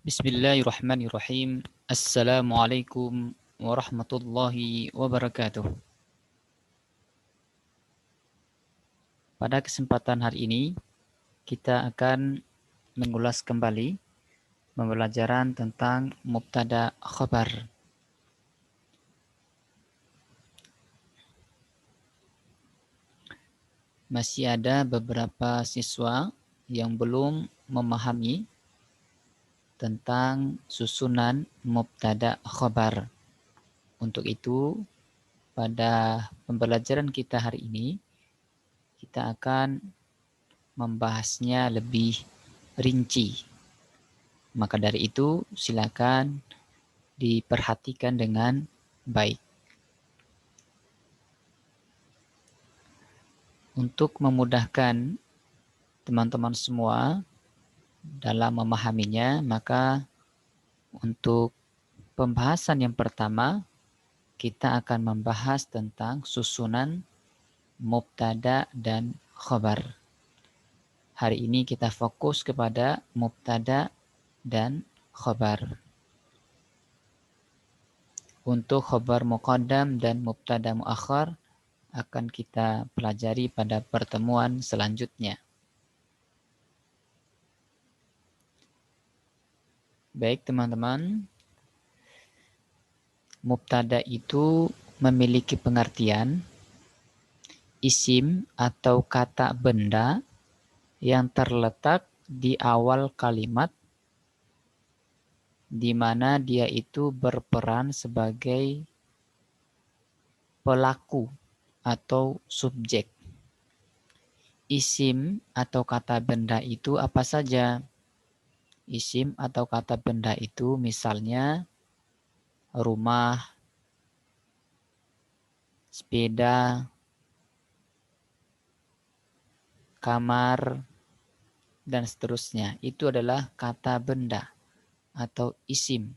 Bismillahirrahmanirrahim. Assalamualaikum warahmatullahi wabarakatuh. Pada kesempatan hari ini, kita akan mengulas kembali pembelajaran tentang mubtada khabar. Masih ada beberapa siswa yang belum memahami tentang susunan mubtada khabar. Untuk itu, pada pembelajaran kita hari ini, kita akan membahasnya lebih rinci. Maka dari itu, silakan diperhatikan dengan baik. Untuk memudahkan teman-teman semua dalam memahaminya, maka untuk pembahasan yang pertama, kita akan membahas tentang susunan mubtada dan khabar. Hari ini kita fokus kepada mubtada dan khabar. Untuk khabar muqaddam dan mubtada muakhar akan kita pelajari pada pertemuan selanjutnya. Baik teman-teman, mubtada itu memiliki pengertian isim atau kata benda yang terletak di awal kalimat di mana dia itu berperan sebagai pelaku atau subjek. Isim atau kata benda itu apa saja? Isim atau kata benda itu misalnya rumah, sepeda, kamar, dan seterusnya. Itu adalah kata benda atau isim.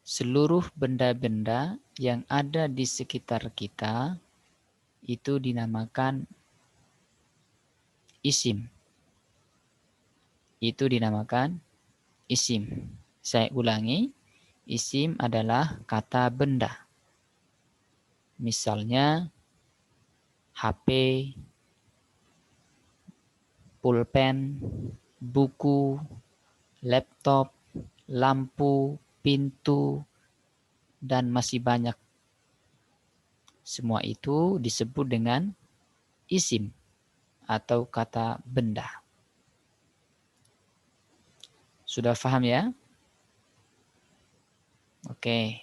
Seluruh benda-benda yang ada di sekitar kita itu dinamakan isim. Itu dinamakan isim. Saya ulangi, isim adalah kata benda. Misalnya HP, pulpen, buku, laptop, lampu, pintu, dan masih banyak. Semua itu disebut dengan isim atau kata benda. Sudah paham ya? Oke,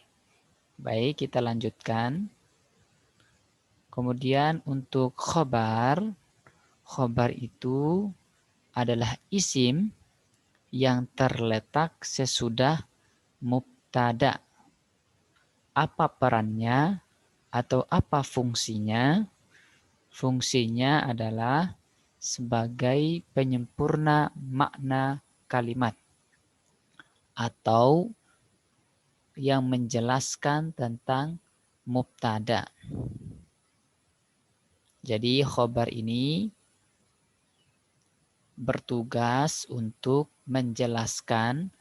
baik kita lanjutkan. Kemudian untuk khobar, khobar itu adalah isim yang terletak sesudah mubtada. Apa perannya atau apa fungsinya? Fungsinya adalah sebagai penyempurna makna kalimat atau yang menjelaskan tentang mubtada. Jadi khobar ini bertugas untuk menjelaskan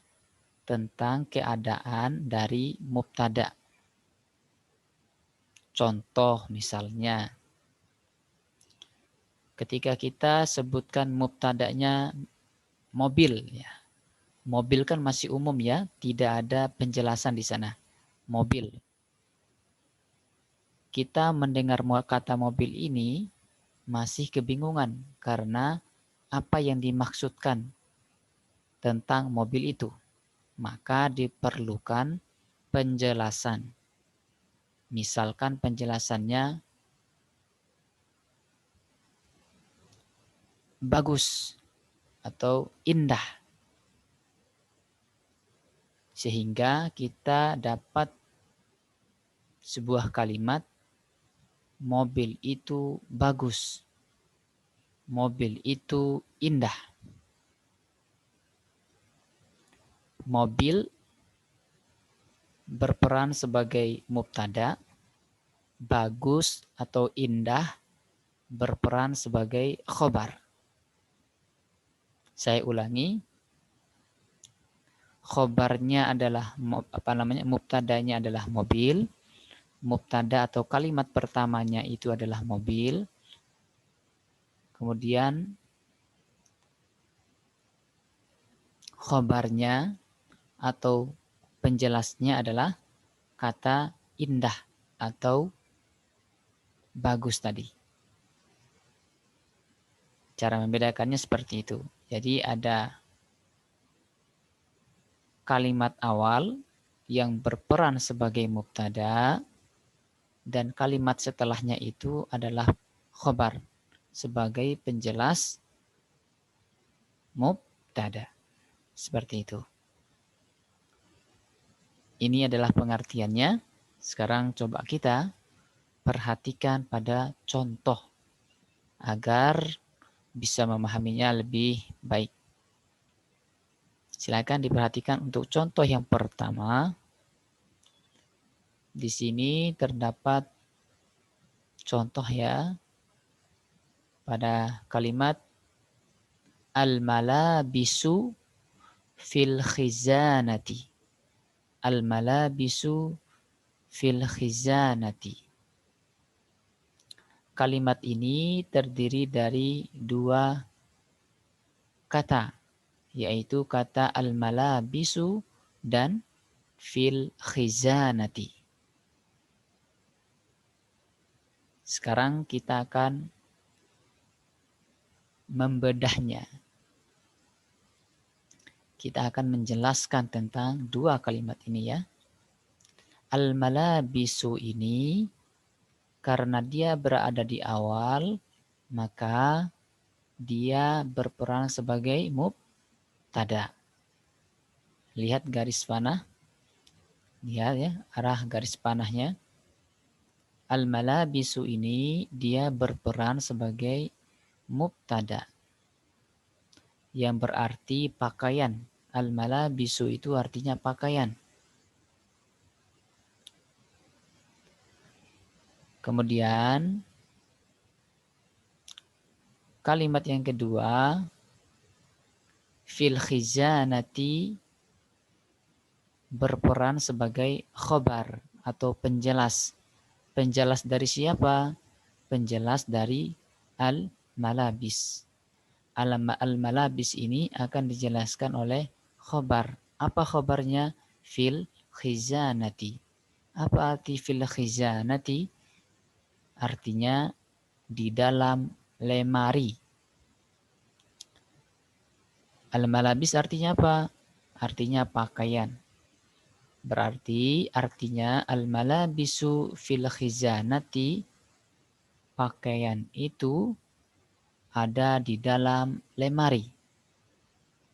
tentang keadaan dari mubtada. Contoh misalnya, ketika kita sebutkan mubtadanya mobil, ya. Mobil kan masih umum ya, tidak ada penjelasan di sana. Mobil. Kita mendengar kata mobil ini masih kebingungan karena apa yang dimaksudkan tentang mobil itu. Maka diperlukan penjelasan. Misalkan penjelasannya bagus atau indah. Sehingga kita dapat sebuah kalimat, mobil itu bagus. Mobil itu indah. Mobil berperan sebagai mubtada, bagus atau indah berperan sebagai khobar. Saya ulangi, khobarnya adalah mubtadanya adalah mobil, mubtada atau kalimat pertamanya itu adalah mobil, kemudian khobarnya atau penjelasnya adalah kata indah atau bagus tadi. Cara membedakannya seperti itu. Jadi ada kalimat awal yang berperan sebagai mubtada dan kalimat setelahnya itu adalah khobar sebagai penjelas mubtada. Seperti itu. Ini adalah pengertiannya. Sekarang coba kita perhatikan pada contoh agar bisa memahaminya lebih baik. Silakan diperhatikan untuk contoh yang pertama. Di sini terdapat contoh ya pada kalimat al-malabisu fil khizanati. Al-malabisu fil khizanati. Kalimat ini terdiri dari dua kata, yaitu kata al-malabisu dan fil khizanati. Sekarang kita akan membedahnya. Kita akan menjelaskan tentang dua kalimat ini ya. Al-malabisu ini karena dia berada di awal, maka dia berperan sebagai mubtada. Lihat garis panah. Lihat ya, arah garis panahnya. Al-malabisu ini dia berperan sebagai mubtada. Yang berarti pakaian. Al-malabisu itu artinya pakaian. Kemudian kalimat yang kedua, fil khizanati berperan sebagai khobar atau penjelas. Penjelas dari siapa? Penjelas dari al-malabis. Al-malabis ini akan dijelaskan oleh khobar. Apa khobarnya? Fil khizanati. Apa arti fil khizanati? Artinya di dalam lemari. Al-malabis artinya apa? Artinya pakaian. Berarti artinya al-malabisu fil khizanati, pakaian itu ada di dalam lemari.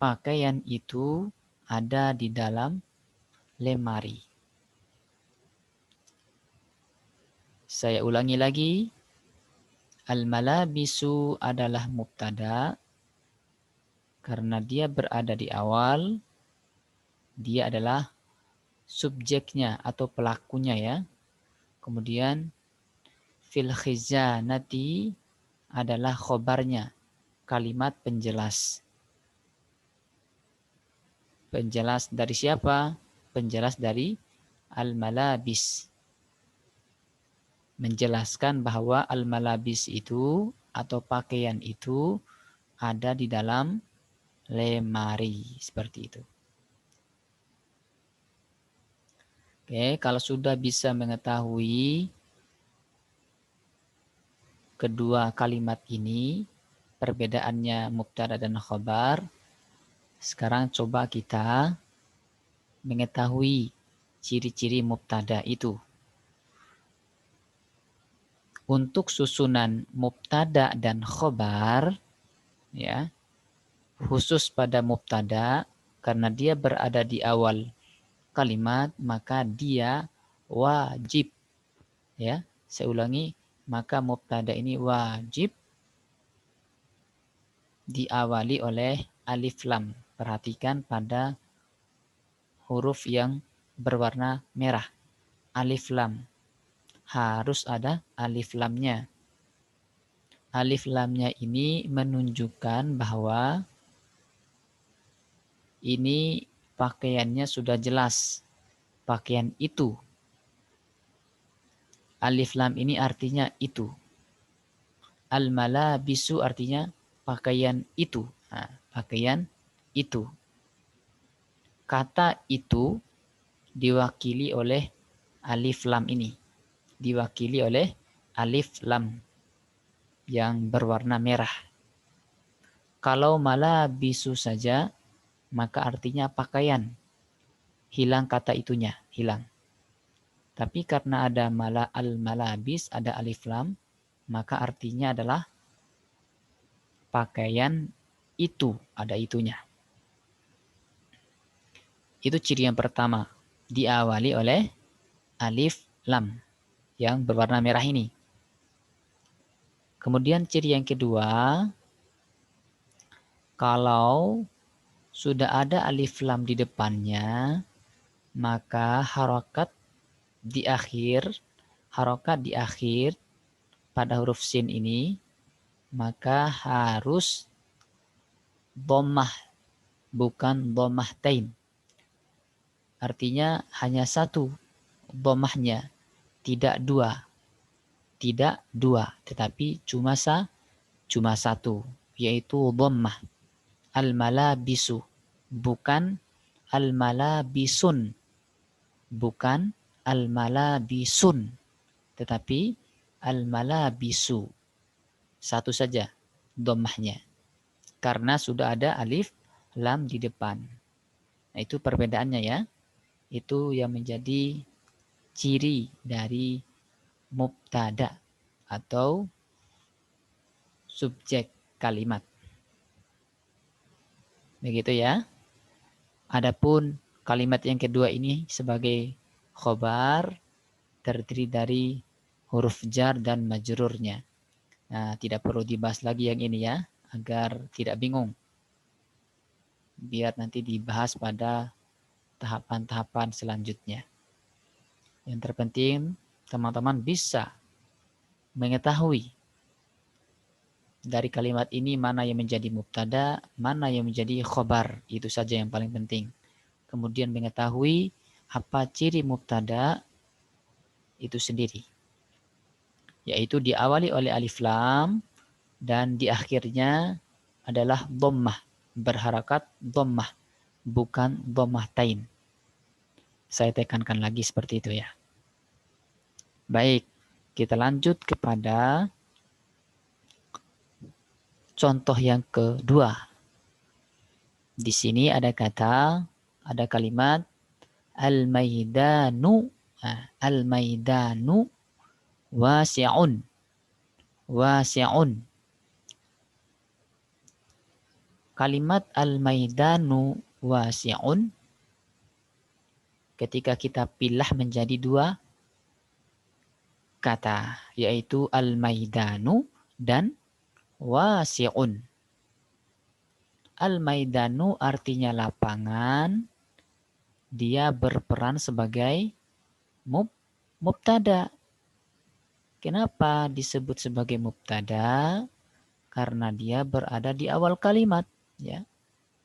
Pakaian itu ada di dalam lemari. Saya ulangi lagi. Al-malabisu adalah mubtada. Karena dia berada di awal, dia adalah subjeknya atau pelakunya ya. Kemudian fil khizanati adalah khobarnya, kalimat penjelas. Penjelas dari siapa? Penjelas dari al-malabis. Menjelaskan bahwa al-malabis itu atau pakaian itu ada di dalam lemari. Seperti itu. Oke, kalau sudah bisa mengetahui kedua kalimat ini, perbedaannya mubtada dan khobar, sekarang coba kita mengetahui ciri-ciri mubtada itu. Untuk susunan mubtada dan khobar, ya, khusus pada mubtada, karena dia berada di awal kalimat, maka dia wajib. Ya, saya ulangi, maka mubtada ini wajib diawali oleh alif lam. Perhatikan pada huruf yang berwarna merah. Alif lam. Harus ada alif lamnya. Alif lamnya ini menunjukkan bahwa ini pakaiannya sudah jelas. Pakaian itu. Alif lam ini artinya itu. Al-malabisu artinya pakaian itu. Nah, pakaian itu. Kata itu diwakili oleh alif lam ini. Diwakili oleh alif lam yang berwarna merah. Kalau malabisu saja, maka artinya pakaian. Hilang kata itunya, hilang. Tapi karena ada al-malabis, ada alif lam, maka artinya adalah pakaian itu, ada itunya. Itu ciri yang pertama, diawali oleh alif lam yang berwarna merah ini. Kemudian ciri yang kedua, kalau sudah ada alif lam di depannya, maka harokat di akhir pada huruf sin ini, maka harus dhammah, bukan dhammahtain. Artinya hanya satu dhammahnya, tidak dua. Tidak dua, tetapi cuma satu, yaitu dhammah. Al-malabisu, bukan al-malabisun. Bukan al-malabisun, tetapi al-malabisu. Satu saja dhammahnya. Karena sudah ada alif lam di depan. Nah, itu perbedaannya ya. Itu yang menjadi ciri dari mubtada atau subjek kalimat. Begitu ya. Adapun kalimat yang kedua ini sebagai khobar terdiri dari huruf jar dan majrurnya. Nah, tidak perlu dibahas lagi yang ini ya, agar tidak bingung. Biar nanti dibahas pada tahapan-tahapan selanjutnya. Yang terpenting, teman-teman bisa mengetahui dari kalimat ini mana yang menjadi mubtada, mana yang menjadi khobar. Itu saja yang paling penting. Kemudian mengetahui apa ciri mubtada itu sendiri. Yaitu diawali oleh alif lam dan di akhirnya adalah dhammah, berharakat dhammah, bukan dhammahtain. Saya tekankan lagi seperti itu ya. Baik, kita lanjut kepada contoh yang kedua. Di sini ada kalimat al-maidanu. Al-maidanu wasi'un. Wasi'un. Kalimat al-maidanu wasi'un ketika kita pilah menjadi dua kata, yaitu al-maidanu dan wasi'un. Al-maidanu artinya lapangan, dia berperan sebagai mubtada. Kenapa disebut sebagai mubtada? Karena dia berada di awal kalimat, ya.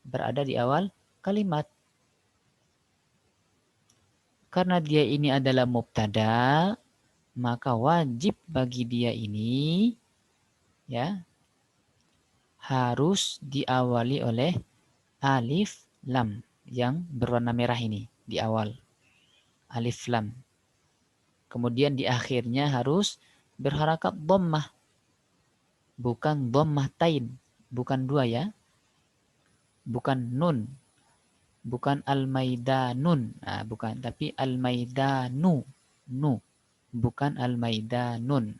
Berada di awal kalimat. Karena dia ini adalah mubtada, maka wajib bagi dia ini ya harus diawali oleh alif lam yang berwarna merah ini di awal. Alif lam. Kemudian di akhirnya harus berharakat dhammah. Bukan dhammahtain, bukan dua ya. Bukan nun. Bukan al-maidanun. Nah, bukan, tapi al-maidanu. Nu. Bukan al-maidanun.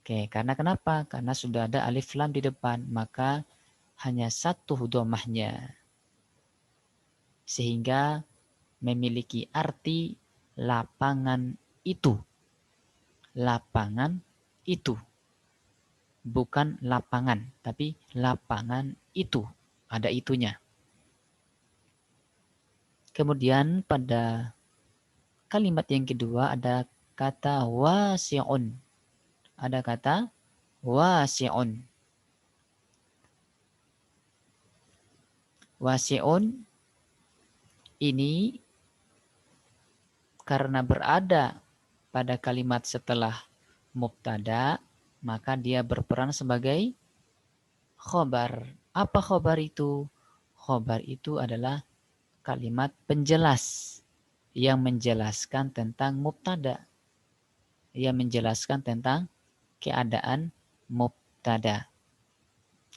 Oke, karena kenapa? Karena sudah ada alif lam di depan, maka hanya satu dhammahnya. Sehingga memiliki arti lapangan itu. Lapangan itu. Bukan lapangan, tapi lapangan itu. Ada itunya. Kemudian pada kalimat yang kedua ada kata wasi'un. Ada kata wasi'un. Wasi'un ini karena berada pada kalimat setelah mubtada, maka dia berperan sebagai khobar. Apa khobar itu? Khobar itu adalah kalimat penjelas yang menjelaskan tentang mubtada, yang menjelaskan tentang keadaan mubtada.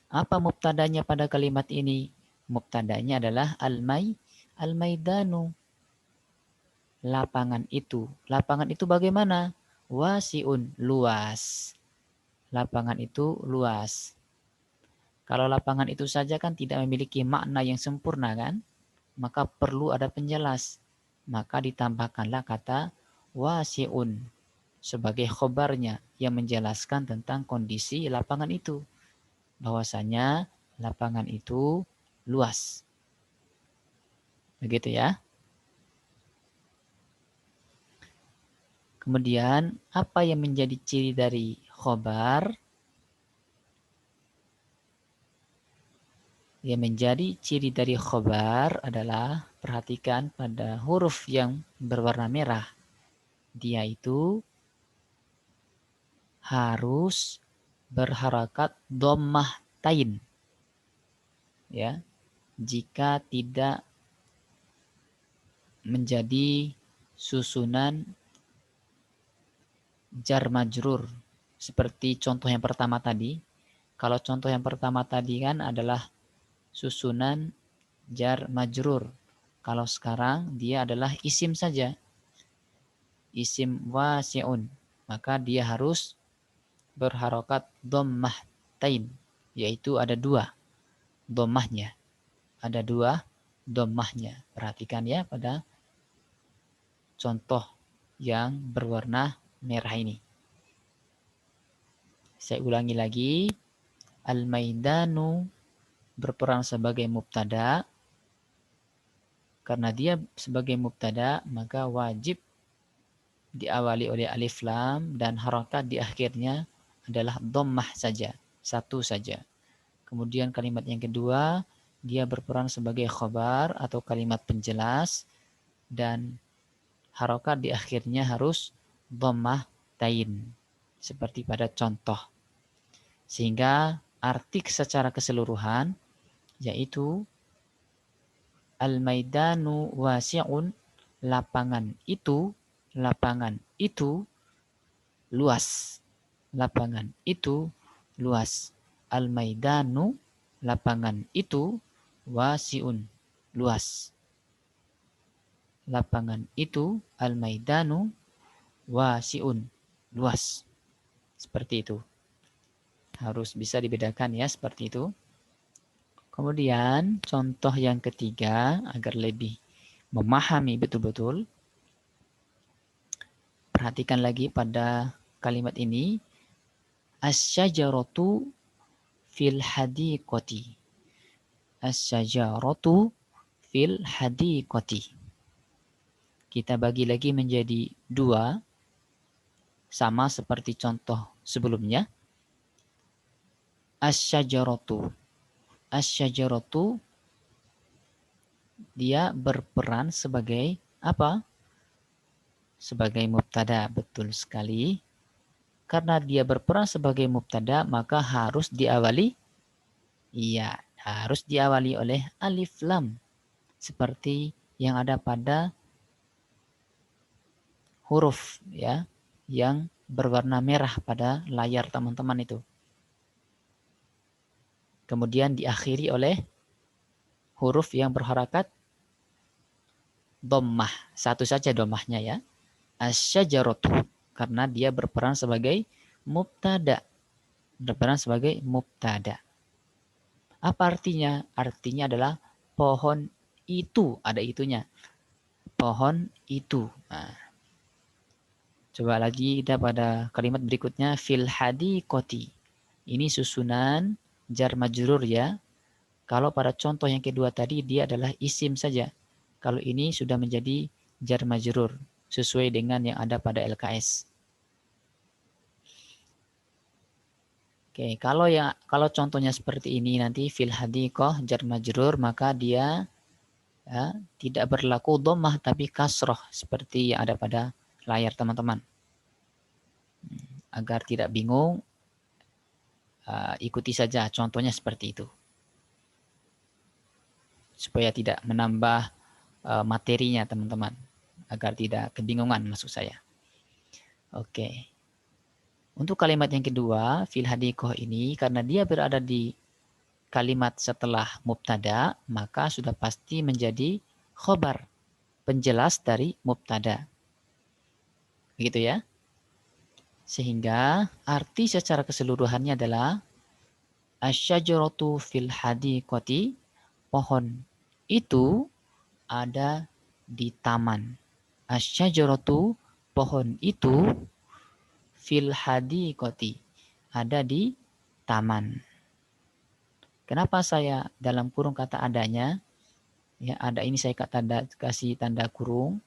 Apa mubtadanya pada kalimat ini? Mubtadanya adalah al-maidanu, lapangan itu. Lapangan itu bagaimana? Wasiun, luas. Lapangan itu luas. Kalau lapangan itu saja kan tidak memiliki makna yang sempurna kan? Maka perlu ada penjelas. Maka ditambahkanlah kata wasiun sebagai khobarnya yang menjelaskan tentang kondisi lapangan itu. Bahwasanya lapangan itu luas. Begitu ya. Kemudian apa yang menjadi ciri dari khobar? Yang menjadi ciri dari khobar adalah perhatikan pada huruf yang berwarna merah. Dia itu harus berharakat dhammah tain. Ya, jika tidak menjadi susunan jar majrur seperti contoh yang pertama tadi. Kalau contoh yang pertama tadi kan adalah susunan jar majrur. Kalau sekarang dia adalah isim saja. Isim wasi'un. Maka dia harus berharokat dhammah tain. Yaitu ada dua dhammahnya. Ada dua dhammahnya. Perhatikan ya pada contoh yang berwarna merah ini. Saya ulangi lagi. Al-maidanu berperan sebagai mubtada. Karena dia sebagai mubtada, maka wajib diawali oleh alif lam dan harakat di akhirnya adalah dhammah saja, satu saja. Kemudian kalimat yang kedua, dia berperan sebagai khabar atau kalimat penjelas dan harakat di akhirnya harus dhammah tain seperti pada contoh. Sehingga arti secara keseluruhan yaitu al-maidanu wasi'un, lapangan itu luas. Lapangan itu luas. Al-maidanu, lapangan itu wasi'un, luas. Lapangan itu al-maidanu wasi'un, luas. Seperti itu. Harus bisa dibedakan ya seperti itu. Kemudian contoh yang ketiga agar lebih memahami betul-betul. Perhatikan lagi pada kalimat ini. Asy-syajaratu fil hadiqati. Asy-syajaratu fil hadiqati. Kita bagi lagi menjadi dua. Sama seperti contoh sebelumnya. Asy-syajaratu. Asy-syajaratu dia berperan sebagai apa? Sebagai mubtada, betul sekali. Karena dia berperan sebagai mubtada, maka harus diawali harus diawali oleh alif lam. Seperti yang ada pada huruf ya, yang berwarna merah pada layar teman-teman itu. Kemudian diakhiri oleh huruf yang berharakat dhammah. Satu saja dhammahnya ya. Asy-syajaratu. Karena dia berperan sebagai mubtada. Berperan sebagai mubtada. Apa artinya? Artinya adalah pohon itu. Ada itunya. Pohon itu. Nah, coba lagi kita pada kalimat berikutnya. Fil hadiqati. Ini susunan jar majrur ya. Kalau pada contoh yang kedua tadi dia adalah isim saja. Kalau ini sudah menjadi jar majrur sesuai dengan yang ada pada LKS. Oke, kalau contohnya seperti ini nanti fil hadiqah jar majrur, maka dia ya, tidak berlaku dhammah tapi kasroh seperti yang ada pada layar teman-teman. Agar tidak bingung, ikuti saja contohnya seperti itu. Supaya tidak menambah materinya teman-teman. Agar tidak kebingungan maksud saya. Oke. Untuk kalimat yang kedua, fil hadiqah ini karena dia berada di kalimat setelah mubtada, maka sudah pasti menjadi khobar, penjelas dari mubtada. Begitu ya. Sehingga arti secara keseluruhannya adalah asyajaratu fil hadiqati, pohon itu ada di taman. Asyajaratu, pohon itu fil hadiqati, ada di taman. Kenapa saya dalam kurung kata adanya? Ya, ada ini saya kasih tanda kurung.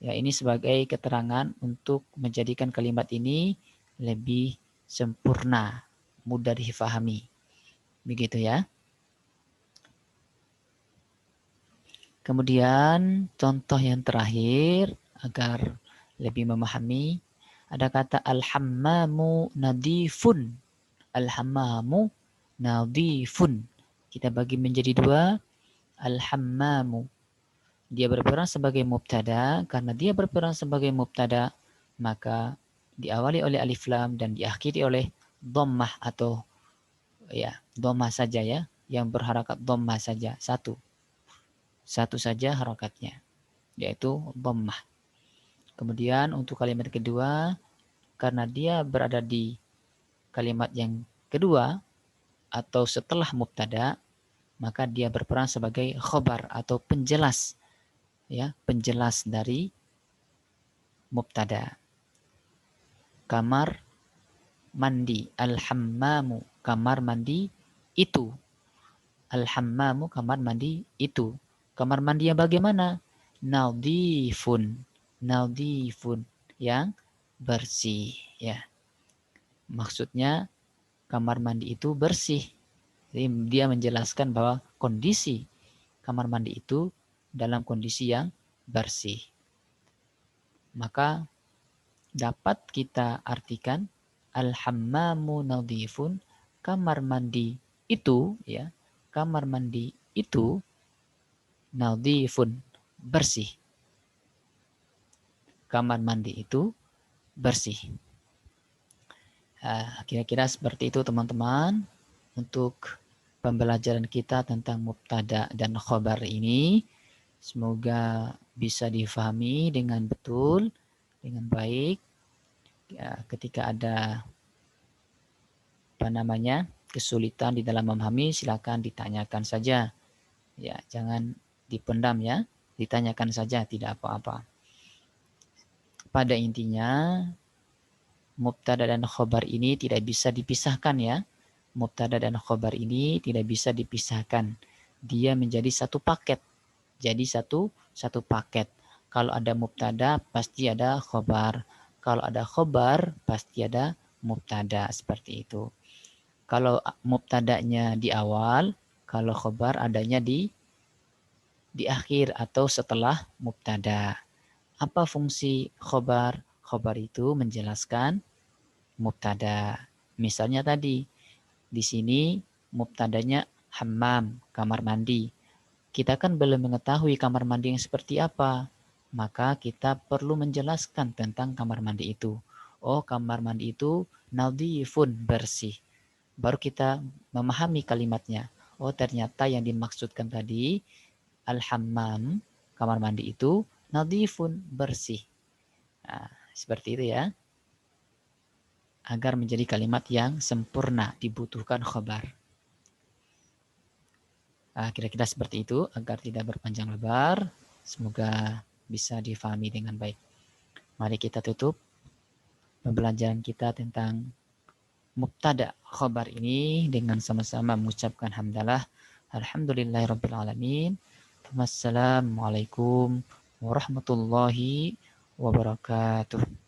Ya, ini sebagai keterangan untuk menjadikan kalimat ini lebih sempurna, mudah difahami. Begitu ya. Kemudian contoh yang terakhir agar lebih memahami, ada kata al-hammamu nadifun. Al-hammamu nadifun. Kita bagi menjadi dua. Al-hammamu. Dia berperan sebagai mubtada. Karena dia berperan sebagai mubtada, maka diawali oleh alif lam dan diakhiri oleh dhammah atau ya dhammah saja ya, yang berharakat dhammah saja, satu saja harakatnya, yaitu dhammah. Kemudian untuk kalimat kedua, karena dia berada di kalimat yang kedua atau setelah mubtada, maka dia berperan sebagai khobar atau penjelas, ya, penjelas dari mubtada. Kamar mandi, al-hammamu, kamar mandi itu. Al-hammamu, kamar mandi itu. Kamar mandi yang bagaimana? Nadifun, nadifun, yang bersih, ya. Maksudnya kamar mandi itu bersih. Jadi dia menjelaskan bahwa kondisi kamar mandi itu dalam kondisi yang bersih. Maka dapat kita artikan al-hammamu nadifun, kamar mandi itu, ya, kamar mandi itu nadifun, bersih. Kamar mandi itu bersih. Kira-kira seperti itu teman-teman untuk pembelajaran kita tentang mubtada dan khobar ini. Semoga bisa difahami dengan betul, dengan baik. Ya, ketika ada kesulitan di dalam memahami, silakan ditanyakan saja. Ya, jangan dipendam ya, ditanyakan saja, tidak apa-apa. Pada intinya, mubtada dan khobar ini tidak bisa dipisahkan ya. Mubtada dan khobar ini tidak bisa dipisahkan. Dia menjadi satu paket. Jadi satu paket. Kalau ada mubtada pasti ada khobar. Kalau ada khobar pasti ada mubtada, seperti itu. Kalau mubtadanya di awal, kalau khobar adanya di akhir atau setelah mubtada. Apa fungsi khobar? Khobar itu menjelaskan mubtada. Misalnya tadi, di sini mubtadanya hammam, kamar mandi. Kita kan belum mengetahui kamar mandi yang seperti apa. Maka kita perlu menjelaskan tentang kamar mandi itu. Oh, kamar mandi itu nadifun, bersih. Baru kita memahami kalimatnya. Oh, ternyata yang dimaksudkan tadi al-hammam, kamar mandi itu nadifun, bersih. Nah, seperti itu ya. Agar menjadi kalimat yang sempurna dibutuhkan khobar. Kira-kira seperti itu agar tidak berpanjang lebar. Semoga bisa difahami dengan baik. Mari kita tutup pembelajaran kita tentang mubtada khobar ini dengan sama-sama mengucapkan hamdalah. Alhamdulillahirabbil alamin. Wassalamualaikum warahmatullahi wabarakatuh.